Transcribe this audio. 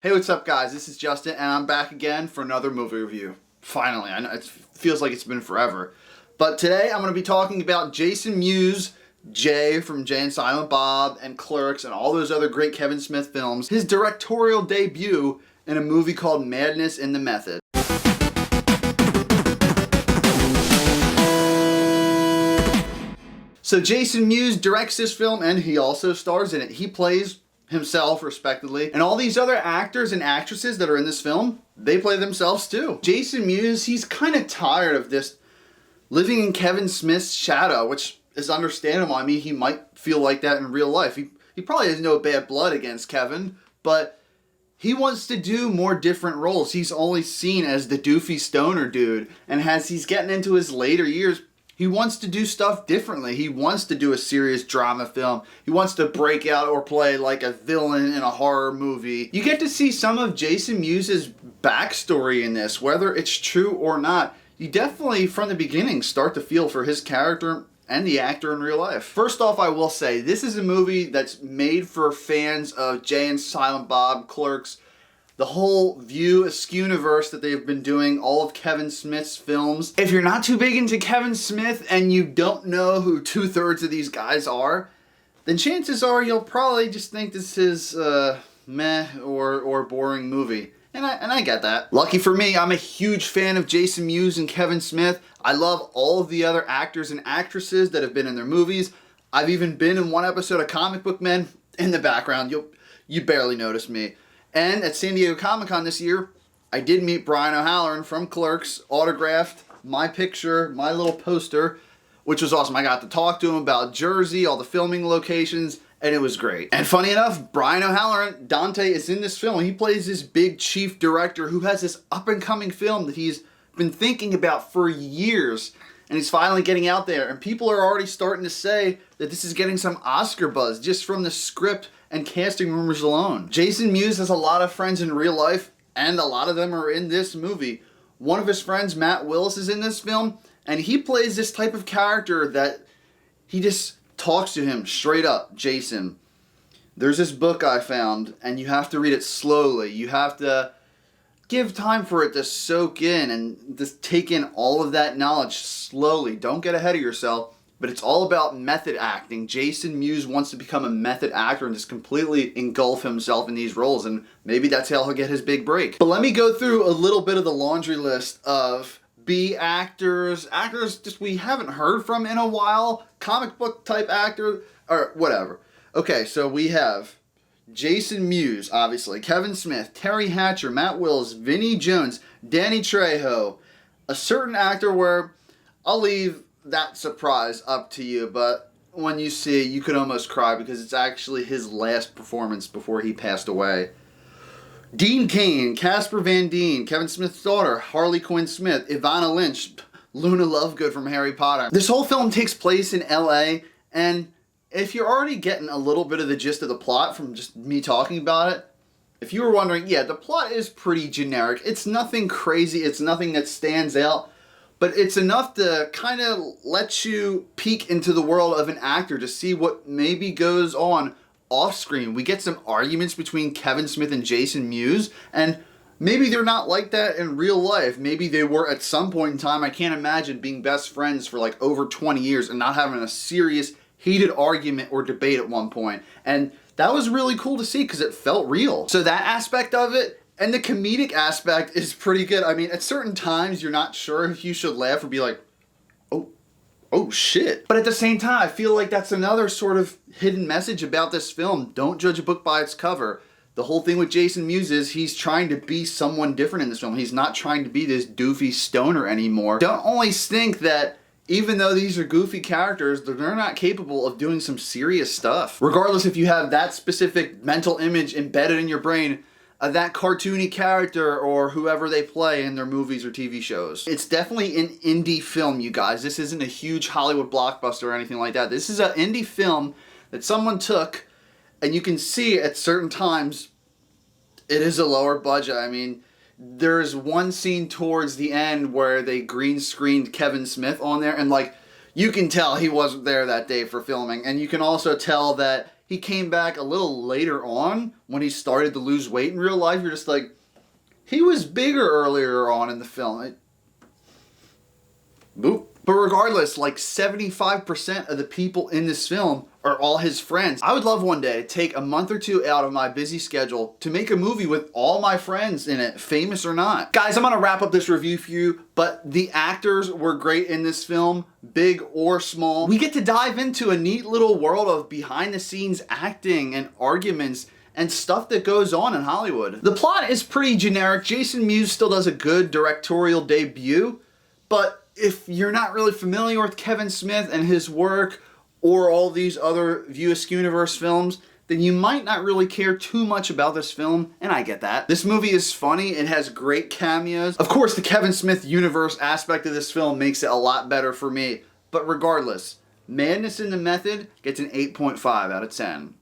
Hey, what's up, guys? This is Justin, and I'm back again for another movie review. Finally, I know it feels like it's been forever. But today I'm going to be talking about Jason Mewes, Jay from Jay and Silent Bob, and Clerks, and all those other great Kevin Smith films. His directorial debut in a movie called Madness in the Method. So Jason Mewes directs this film, and he also stars in it. He plays himself, respectively. And all these other actors and actresses that are in this film, they play themselves too. Jason Mewes, he's kind of tired of this living in Kevin Smith's shadow, which is understandable. I mean, he might feel like that in real life. He probably has no bad blood against Kevin, but he wants to do more different roles. He's only seen as the doofy stoner dude, and as he's getting into his later years, he wants to do stuff differently. He wants to do a serious drama film. He wants to break out or play like a villain in a horror movie. You get to see some of Jason Mewes' backstory in this, whether it's true or not. You definitely, from the beginning, start to feel for his character and the actor in real life. First off, I will say, this is a movie that's made for fans of Jay and Silent Bob, Clerks, the whole View Askew-universe that they've been doing, all of Kevin Smith's films. If you're not too big into Kevin Smith and you don't know who 2/3 of these guys are, then chances are you'll probably just think this is meh or boring movie. And I get that. Lucky for me, I'm a huge fan of Jason Mewes and Kevin Smith. I love all of the other actors and actresses that have been in their movies. I've even been in one episode of Comic Book Men. In the background, you barely notice me. And at San Diego Comic-Con this year, I did meet Brian O'Halloran from Clerks, autographed my picture, my little poster, which was awesome. I got to talk to him about Jersey, all the filming locations, and it was great. And funny enough, Brian O'Halloran, Dante, is in this film. He plays this big chief director who has this up-and-coming film that he's been thinking about for years, and he's finally getting out there. And people are already starting to say that this is getting some Oscar buzz just from the script and casting rumors alone. Jason Mewes has a lot of friends in real life, and a lot of them are in this movie. One of his friends, Matt Willis, is in this film, and he plays this type of character that he just talks to him straight up. Jason, there's this book I found, and you have to read it slowly. You have to give time for it to soak in and just take in all of that knowledge slowly. Don't get ahead of yourself. But it's all about method acting. Jason Mewes wants to become a method actor and just completely engulf himself in these roles, and maybe that's how he'll get his big break. But let me go through a little bit of the laundry list of B actors just we haven't heard from in a while, comic book type actor, or whatever. Okay, so we have Jason Mewes, obviously, Kevin Smith, Terry Hatcher, Matt Willis, Vinnie Jones, Danny Trejo, a certain actor where I'll leave that surprise up to you, but when you see it, you could almost cry because it's actually his last performance before he passed away. Dean Cain, Casper Van Dien, Kevin Smith's daughter, Harley Quinn Smith, Ivana Lynch, Luna Lovegood from Harry Potter. This whole film takes place in LA, and if you're already getting a little bit of the gist of the plot from just me talking about it, if you were wondering, yeah, the plot is pretty generic. It's nothing crazy, it's nothing that stands out, but it's enough to kind of let you peek into the world of an actor to see what maybe goes on off screen. We get some arguments between Kevin Smith and Jason Mewes, and maybe they're not like that in real life. Maybe they were at some point in time. I can't imagine being best friends for like over 20 years and not having a serious, heated argument or debate at one point. And that was really cool to see because it felt real. So that aspect of it, and the comedic aspect is pretty good. I mean, at certain times, you're not sure if you should laugh or be like, oh shit. But at the same time, I feel like that's another sort of hidden message about this film. Don't judge a book by its cover. The whole thing with Jason Mewes is he's trying to be someone different in this film. He's not trying to be this doofy stoner anymore. Don't always think that even though these are goofy characters, they're not capable of doing some serious stuff. Regardless if you have that specific mental image embedded in your brain, that cartoony character or whoever they play in their movies or TV shows. It's definitely an indie film, you guys. This isn't a huge Hollywood blockbuster or anything like that. This is an indie film that someone took, and you can see at certain times it is a lower budget. I mean, there's one scene towards the end where they green screened Kevin Smith on there, and like, you can tell he wasn't there that day for filming, and you can also tell that he came back a little later on when he started to lose weight in real life. You're just like, he was bigger earlier on in the film. Boop. But regardless, like 75% of the people in this film are all his friends. I would love one day to take a month or two out of my busy schedule to make a movie with all my friends in it, famous or not. Guys, I'm gonna wrap up this review for you, but the actors were great in this film, big or small. We get to dive into a neat little world of behind the scenes acting and arguments and stuff that goes on in Hollywood. The plot is pretty generic. Jason Mewes still does a good directorial debut, but if you're not really familiar with Kevin Smith and his work or all these other View Askew Universe films, then you might not really care too much about this film, and I get that. This movie is funny, it has great cameos. Of course, the Kevin Smith universe aspect of this film makes it a lot better for me, but regardless, Madness in the Method gets an 8.5 out of 10.